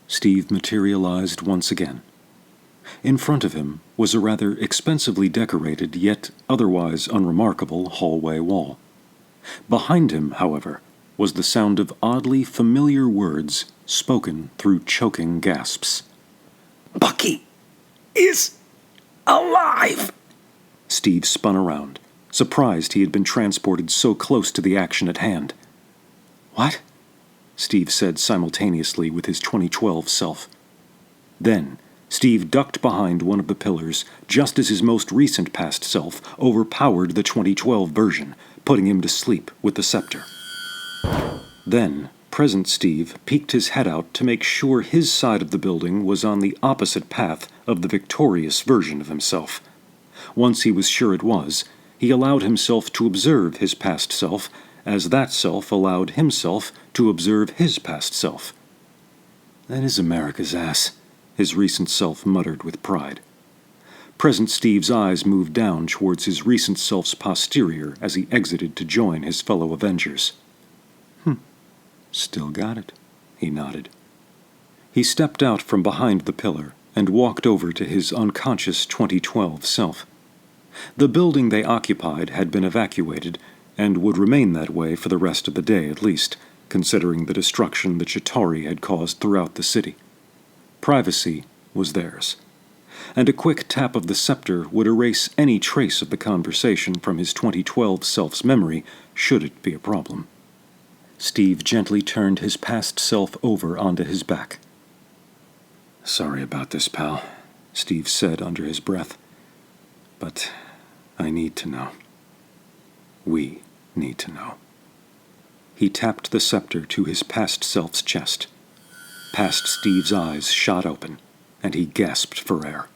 Steve materialized once again. In front of him was a rather expensively decorated yet otherwise unremarkable hallway wall. Behind him, however, was the sound of oddly familiar words spoken through choking gasps. "Bucky is alive!" Steve spun around, surprised he had been transported so close to the action at hand. "What?" Steve said simultaneously with his 2012 self. Then, Steve ducked behind one of the pillars just as his most recent past self overpowered the 2012 version, putting him to sleep with the scepter. Then, present Steve peeked his head out to make sure his side of the building was on the opposite path of the victorious version of himself. Once he was sure it was, he allowed himself to observe his past self as that self allowed himself to observe his past self. "That is America's ass," his recent self muttered with pride. Present Steve's eyes moved down towards his recent self's posterior as he exited to join his fellow Avengers. "Still got it," he nodded. He stepped out from behind the pillar and walked over to his unconscious 2012 self. The building they occupied had been evacuated, and would remain that way for the rest of the day at least, considering the destruction the Chitauri had caused throughout the city. Privacy was theirs, and a quick tap of the scepter would erase any trace of the conversation from his 2012 self's memory, should it be a problem. Steve gently turned his past self over onto his back. "Sorry about this, pal," Steve said under his breath. "But I need to know. We need to know." He tapped the scepter to his past self's chest. Past Steve's eyes shot open, and he gasped for air.